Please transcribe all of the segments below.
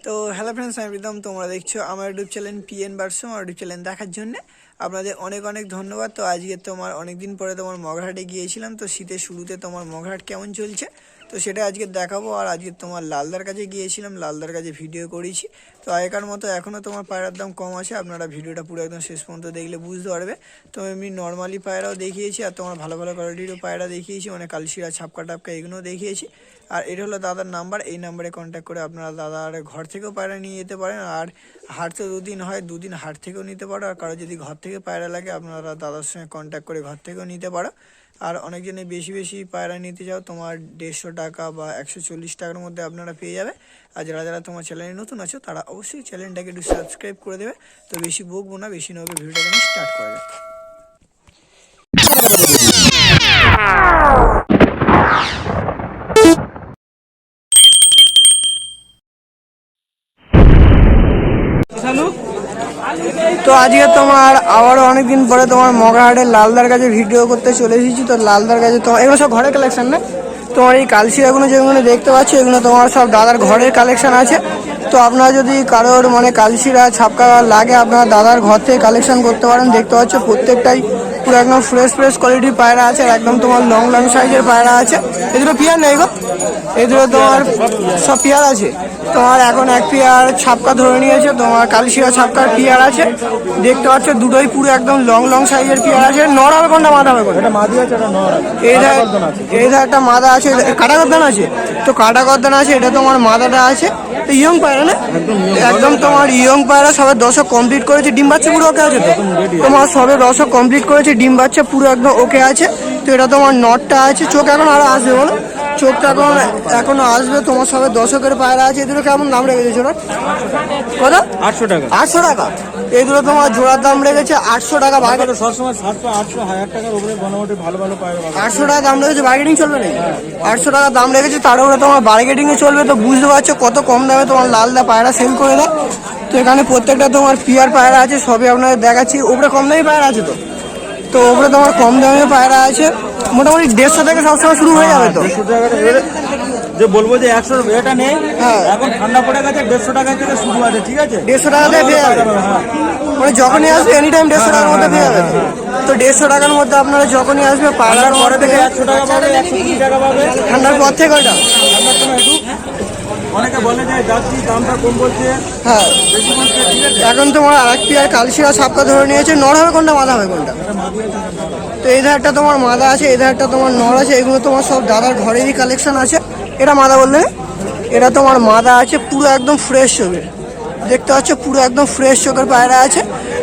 তো hello friends, আমি প্রীতম। তোমরা দেখছো আমার ইউটিউব চ্যানেল পিএন বার্সো। আমার ইউটিউব চ্যানেল দেখার জন্য আপনাদের অনেক অনেক ধন্যবাদ। তো আজকে তোমার অনেকদিন পরে তোমার মগরাহাটে গিয়েছিলাম। তো শীতের শুরুতে তোমার মগরাহাট কেমন চলছে তো সেটা আজকে দেখাবো। আর আজকে তোমার লালদার কাছে গিয়েছিলাম, লালদার কাছে ভিডিও করেছি। তো আগেকার মতো এখনও তোমার পায়রার দাম কম আছে। আপনারা ভিডিওটা পুরো একদম শেষ পর্যন্ত দেখলে বুঝতে পারবে। তো এমনি নর্মালি পায়রাও দেখিয়েছি, আর তোমার ভালো ভালো কোয়ালিটিরও পায়রা দেখিয়েছি, মানে কালশিরা, ছাপকা টাপকা এগুলোও দেখিয়েছি। আর এটা হলো দাদার নাম্বার, এই নাম্বারে কন্ট্যাক্ট করে আপনারা দাদার ঘর থেকেও পায়রা নিয়ে যেতে পারেন। আর হাট তো দুদিন হয়, দুদিন হাট থেকেও নিতে পারো। আর কারো যদি ঘর থেকে পায়রা লাগে আপনারা দাদার সঙ্গে কন্ট্যাক্ট করে ঘর থেকেও নিতে পারো। আর অনেকজনে বেশি বেশি পায়রা নিতে যাও, তোমার 150 টাকা বা 140 টাকার মধ্যে আপনারা পেয়ে যাবে। আর যারা যারা তোমার চ্যানেলে নতুন আছো তারা অবশ্যই চ্যানেলটাকে একটু সাবস্ক্রাইব করে দেবে। তো বেশি বকবো না, বেশি না হবে, ভিডিওটাকে স্টার্ট করা যাক। তো আজকে তোমার আবারও অনেকদিন পরে তোমার মগরাহাটের লালদার কাছে ভিডিও করতে চলে এসেছি। তো লালদার কাছে তোমার এগুলো সব ঘরের কালেকশন না, তোমার এই কালশিরাগুলো যেগুলো দেখতে পাচ্ছ এগুলো তোমার সব দাদার ঘরের কালেকশন আছে। তো আপনারা যদি কারোর মানে কালশিরা ছাপকা লাগে আপনারা দাদার ঘর থেকে কালেকশন করতে পারেন। দেখতে পাচ্ছ প্রত্যেকটাই পুরো একদম ফ্রেশ ফ্রেশ কোয়ালিটির পায়রা আছে, আর একদম তোমার লং লং সাইজের পায়রা আছে। এগুলো পিয়ার নেই গো, এগুলো তোমার সব পিয়ার আছে। তোমার এখন এক পিয়ার ছাপকা ধরে নিয়েছে, তোমার কালশিরা ছাপকার পিয়ার আছে। দেখতে পাচ্ছ দুটোই পুরো একদম লং লং সাইজের পিয়ার আছে। নর হবে কোনটা, মাদা হবে কোনটা? এই ধার একটা মাদা আছে, কাটা গর্দান আছে। তো কাটা গর্দান আছে, এটা তোমার মাদাটা আছে। তো ইয়ং পায়রা না, একদম তোমার ইয়ং পায়রা, সবে দশক কমপ্লিট করেছে। ডিম বাচ্চা পুরো ওকে আছে। তো তোমার সবে দশক কমপ্লিট করেছে, ডিম বাচ্চা পুরো একদম ওকে আছে। তো এটা তোমার নটটা আছে, চোখ এখন আরো আসবে বলো, চোখটা এখনো আসবে। তোমার সবে দশকের পায়রা আছে। এগুলো কেমন দাম রেখেছে ওরা? কত? 800 টাকা। 800 টাকা এগুলো তোমার জোড়ার দাম রেখেছে 800 টাকা। সবসময় 700, 800, 1000 টাকার উপরে মোটামুটি ভালো ভালো পায়রা 800 টাকা দাম রেখেছে। বার্গেটিং চলবে না? 800 টাকা দাম রেখেছে, তার উপরে তোমার বার্গেটিংয়ে চলবে। তো বুঝতে পারছো কত কম দামে তোমার লালদা পায়রা সেল করে দেয়। তো এখানে প্রত্যেকটা তোমার পিয়ার পায়রা আছে, সবই আপনাদের দেখাচ্ছি। উপরে কম দামি পায়রা আছে। তো উপরে তোমার কম দামে পায়রা আছে, মোটামুটি 150 থেকে সবসময় শুরু হয়ে যাবে। তো যে বলবো যে 100 এটা নেই, এখন ঠান্ডা পড়ে গেছে, 150 টাকা থেকে শুরু আছে। ঠিক আছে, 150 টাকা থেকে পেয়ে যাবে। মানে যখনই আসবে এনি টাইম 150 টাকার মধ্যে পেয়ে যাবে। তো 150 টাকার মধ্যে আপনারা যখনই আসবে পায়রার পরে থেকে 100 টাকা পাবে, 120 টাকা পাবে ঠান্ডার পর থেকে। ওইটা অনেকে বলে যে যাচ্ছি দামটা কম বলছে। হ্যাঁ, এখন তোমার আরেক পিয়ার কালশিরা ছাপকা ধরে নিয়েছে। নর হবে কোনটা, মাদা হবে কোনটা? তো এই ধারটা তোমার মাদা আছে, এই ধারটা তোমার নর আছে। এগুলো তোমার সব দাদার ঘরেরই কালেকশন আছে। এটা মাদা বললে, এটা তোমার মাদা আছে, পুরো একদম ফ্রেশ চোখের। দেখতে পাচ্ছ পুরো একদম ফ্রেশ চোখের পায়রা আছে।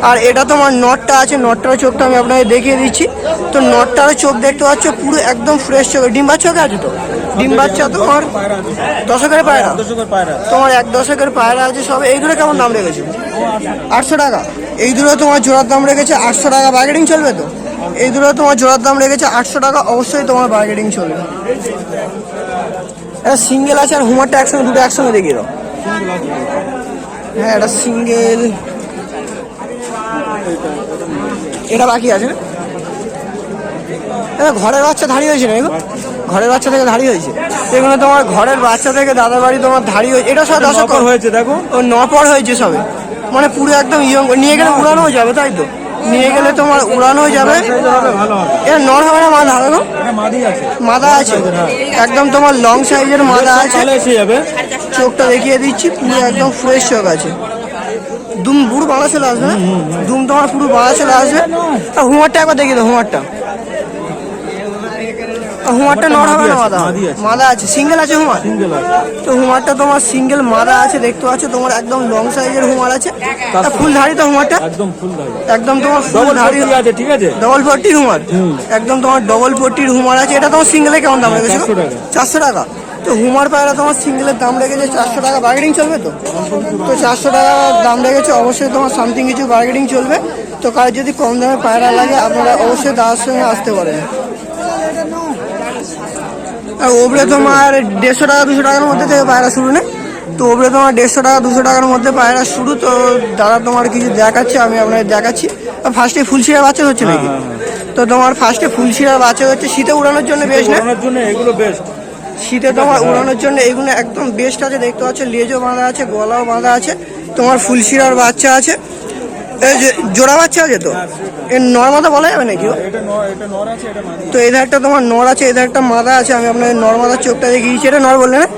আর এটা তোমার নটটা আছে, নটটার চোখটা আমি আপনাকে দেখিয়ে দিচ্ছি। তো নটটার চোখ দেখতে পাচ্ছ পুরো একদম ফ্রেশ চোখের। ডিম বাচ্চা আছে। তো ডিম বাচ্চা তোমার দশকের পায়রা, তোমার 1 দশকের পায়রা আছে সব। এইগুলো কেমন দাম রেখেছে? 800 টাকা। এই দুটো তোমার জোড়ার দাম রেখেছে 800 টাকা। বার্গেটিং চলবে তো? এই দুটো তোমার জোড়ার দাম রেখেছে 800 টাকা। অবশ্যই তোমার বার্গেটিং চলবে। এটা সিঙ্গেল আছে, আর হুমারটা একসঙ্গে, দুটো একসঙ্গে দেখিয়ে দাও। হ্যাঁ, এটা সিঙ্গেল, এটা বাকি আছে না? ঘরের বাচ্চা ধাড়ি হয়েছে না? এগুলো ঘরের বাচ্চা থেকে ধাড়ি হয়েছে। এগুলো তোমার ঘরের বাচ্চা থেকে দাদার বাড়ি তোমার ধাড়ি হয়েছে। এটা সব 10 হয়েছে, দেখো ও 9 পর হয়েছে সবে। মানে পুরো একদম ইয়ং। নিয়ে গেলে উড়ানো হয়ে যাবে, তাই তো? নিয়ে গেলে তোমার উড়ানো হয়ে যাবে। এটা নর হবে না, মাদা হবে? মাদা আছে, একদম তোমার লং সাইজের মাদা আছে। চোখটা দেখিয়ে দিচ্ছি, পুরো একদম ফ্রেশ চোখ আছে। দুম পুরো বাড়া চলে আসবে না? দুম তোমার পুরো বাড়া চলে আসবে। আর হুমারটা একবার দেখিয়ে দাও। হুমারটা নর হবে না, মাদা? মাদা আছে, সিঙ্গেল আছে হুমার। তো হুমারটা তোমার সিঙ্গেল মাদা আছে। দেখতে পাচ্ছ তোমার একদম লং সাইজের হুমার আছে। ফুল ধাড়ি তো হুমারটা, একদম তোমার ফুল ধাড়ি আছে। ঠিক আছে, ডবল পট্টির হুমার, একদম তোমার ডবল পট্টির হুমার আছে। এটা তোমার সিঙ্গেলে কেমন দাম রেখেছে? 400 টাকা। তো হুমার পায়রা তোমার সিঙ্গেলের দাম রেখেছে 400 টাকা। বার্গেটিং চলবে তো? তো 400 টাকা দাম রেখেছে, অবশ্যই তোমার সামথিং কিছু বার্গেটিং চলবে। তো কার যদি কম দামে পায়রা লাগে আপনারা অবশ্যই দাদার সঙ্গে আসতে পারেন। আর ওপরে তোমার 150 টাকা 200 টাকার মধ্যে থেকে পায়রা শুরু নেই। তো ওপরে তোমার 150 টাকা 200 টাকার মধ্যে পায়রা শুরু। তো দাদা তোমার কিছু দেখাচ্ছে, আমি আপনাদের দেখাচ্ছি। ফার্স্টে ফুলশিরা বাচ্চা হচ্ছে নাকি? তো তোমার ফার্স্টে ফুলশিরা বাচ্চা হচ্ছে, শীতে উড়ানোর জন্য বেশ না? এগুলো বেস্ট। শীতে তোমার উড়ানোর জন্য এইগুলো একদম বেস্ট আছে। দেখতে পাচ্ছ লেজও বাঁধা আছে, গলাও বাঁধা আছে, তোমার ফুলশিরার বাচ্চা আছে, এই যে জোড়া বাচ্চা আছে। তো এর নর মাদা বলা যাবে নাকি? তো এই ধারটা তোমার নর আছে, এই ধারটা মাদা আছে। আমি আপনাদের নর মাদার চোখটা দেখিয়েছি, এটা নর বললে না?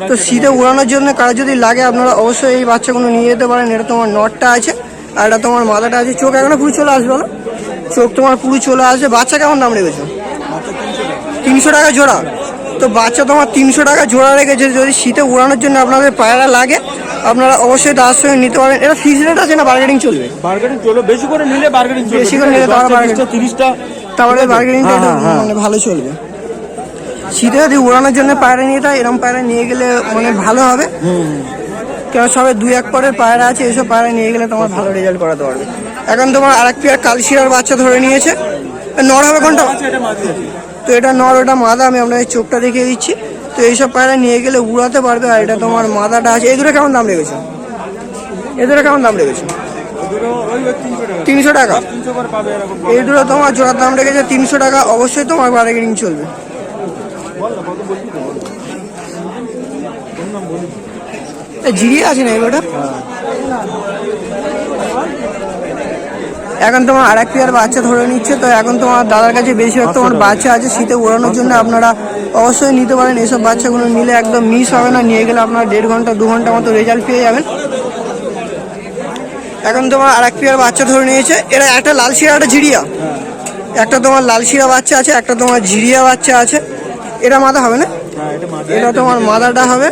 তো শীতে উড়ানোর জন্য কারো যদি লাগে আপনারা অবশ্যই এই বাচ্চাগুলো নিয়ে যেতে পারেন। এটা তোমার নরটা আছে আর এটা তোমার মাদাটা আছে। চোখ এখনো পুরো চলে আসবে, বলো চোখ তোমার পুরো চলে আসবে। বাচ্চা কেমন দাম রেখেছো? 300 টাকা জোড়া। তো বাচ্চা তোমার 300 টাকা জোড়া রেখেছে। যদি শীতে উড়ানোর জন্য আপনাদের পায়রা লাগে আপনারা অবশ্যই তার সঙ্গে নিতে পারেন। এটা ফিক্স রেট আছে না বার্গেনিং চলবে? বার্গেনিং চলবে, বেশি করে নিলে বার্গেনিং চলবে, বেশি করে নিলে তাহলে 30টা তারপরে বার্গেনিংটা মানে ভালো চলবে। শীতে যদি উড়ানোর জন্য পায়রা নিয়ে যায় এরকম পায়রা নিয়ে গেলে মানে ভালো হবে। কেন সবে 2-1 পরের পায়রা আছে, এইসব পায়রা নিয়ে গেলে তোমার ভালো রেজাল্ট করাতে পারবে। এখন তোমার আরেক পেয়ার কালশিরার বাচ্চা ধরে নিয়েছে। নর হবে কোনটা? তো এটা নর, ওটা মাদা। আমি আপনাদের চোখটা দেখিয়ে দিচ্ছি। তো এইসব পায়রা নিয়ে গেলে উড়াতে পারবে। আর এটা তোমার মাদাটা আছে। এই দুটো কেমন দাম লেগেছে? এই দুটো কেমন দাম লেগেছে? 300 টাকা। এই দুটো তোমার জোড়ার দাম রেখেছে 300 টাকা। অবশ্যই তোমার বার্গেনিং চলবে। জিরিয়ে আছে না এগুলোটা? এখন তোমার আর এক পেয়ার বাচ্চা ধরে নিচ্ছে। তো এখন তোমার দাদার কাছে বেশিরভাগ তোমার বাচ্চা আছে। শীতে উড়ানোর জন্য আপনারা অবশ্যই নিতে পারেন। এইসব বাচ্চাগুলো নিলে একদম মিস হবে না। নিয়ে গেলে আপনারা 1.5 ঘন্টা 2 ঘন্টা মতো রেজাল্ট পেয়ে যাবেন। এখন তোমার আর এক পেয়ার বাচ্চা ধরে নিয়েছে। এরা একটা লাল শিরা, একটা ঝিরিয়া। একটা তোমার লাল শিরা বাচ্চা আছে, একটা তোমার ঝিরিয়া বাচ্চা আছে। এটা মাদা হবে না? এটা তোমার মাদাটা হবে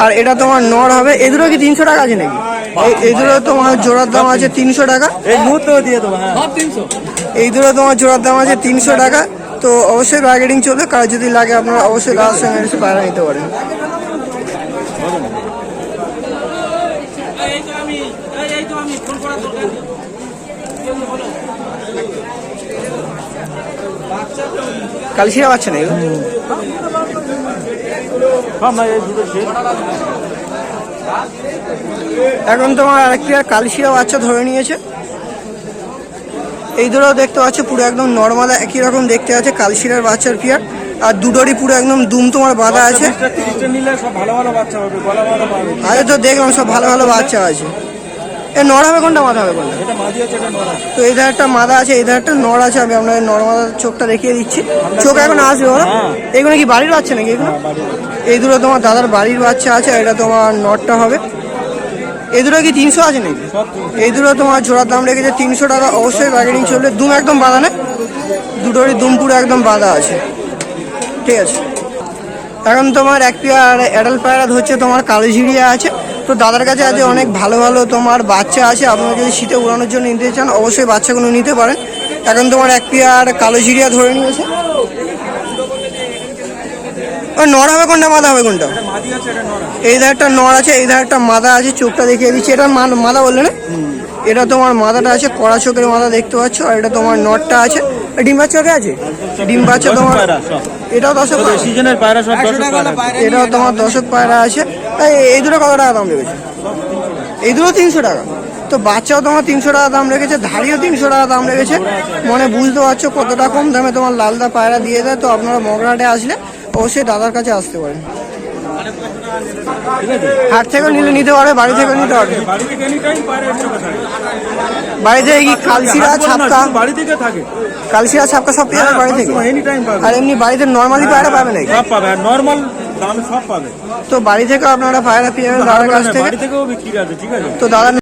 আর এটা তোমার নর হবে। এই দুটো কি 300 টাকা আছে নাকি? এই দুটো তোমার জোড়ার দাম আছে 300 টাকা। এই মুহূর্তে দিয়ে দেবো। এই দুটো তোমার জোড়ার দাম আছে 300 টাকা। তো অবশ্যই বার্গেনিং চলবে। কার যদি লাগে আপনারা অবশ্যই দাদার সঙ্গে এসে পায়রা নিতে পারেন। কালশিরা বাচ্চা নেই? এখন তোমার আরেক পেয়ার কালশিরা বাচ্চা ধরে নিয়েছে। এই দুটো দেখতে পাচ্ছ পুরো একদম নর্মাল একই রকম দেখতে আছে কালশিরার বাচ্চার পেয়ার। আর দুটোরই পুরো একদম দুম তোমার বাঁধা আছে। আরে তো দেখলাম সব ভালো ভালো বাচ্চা আছে। এ নর হবে কোনটা, মাথা হবে কোনটা? তো এই ধারটা মাদা আছে, এই ধারটা নর আছে। আমি আপনাদের নর মাদার চোখটা দেখিয়ে দিচ্ছি। চোখ এখন আসবে বলো। এগুলো কি বাড়ির বাচ্চা নাকি এগুলো? এই দুটো তোমার দাদার বাড়ির বাচ্চা আছে। এটা তোমার নরটা হবে। এই দুটো কি 300 আছে নাকি? এই দুটো তোমার জোড়ার দাম রেখেছে 300 টাকা। অবশ্যই বার্গেনিং চলবে। দুম একদম বাঁধা না? দুটোরই দুম পুরো একদম বাঁধা আছে। ঠিক আছে। এখন তোমার এক পেয়ার অ্যাডাল্ট পায়রা ধরছে তোমার কালো ঝিরিয়া আছে। তো দাদার কাছে আজ অনেক ভালো ভালো তোমার বাচ্চা আছে। আপনারা যদি শীতে উড়ানোর জন্য নিতে চান অবশ্যই বাচ্চাগুলো নিতে পারেন। এখন তোমার এক পেয়ার কালো ঝিরিয়া ধরে নিয়েছে। ওই নর হবে কোনটা, মাদা হবে কোনটা? এই ধারটা নর আছে, এই ধারটা মাদা আছে। চোখটা দেখিয়ে দিচ্ছি। এটা মাদা বললে না? এটা তোমার মাদাটা আছে, কড়া চোখের মাদা দেখতে পাচ্ছ। আর এটা তোমার নটটা আছে। ডিম বাচ্চা আছে? ডিম বাচ্চা তোমার এটাও 10 সিজনের পায়রা সব 10 পায়রা। এটাও তোমার 10 পায়রা আছে। এই দুটো কত টাকা দাম রেখেছে? এই দুটো 300 টাকা। তো বাচ্চাও তোমার 300 টাকা দাম রেখেছে, ধাড়িও 300 টাকা দাম রেখেছে। মানে বুঝতে পারছো কতটা কম দামে তোমার লালদা পায়রা দিয়ে দেয়। তো আপনারা মগরাহাটে আসলে অবশ্যই দাদার কাছে আসতে পারেন। হাট থেকেও নিলে নিতে পারবে, বাড়ি থেকেও নিতে পারবে। বাড়ি থেকে কি কালশিরা ছাপকা? বাড়ি থেকে থাকে কালশিরা ছাপকা সব পেয়ে যাবে বাড়ি থেকে। আর এমনি বাড়িতে নর্মালি পায়রা পাবে নাকি? সব পাবে, নরমাল দামে সব পাবে। তো বাড়ি থেকে আপনারা পায়রা পেয়ে যাবেন দাদার কাছ থেকে। বাড়ি থেকেও বিক্রি আছে। ঠিক আছে। তো দাদার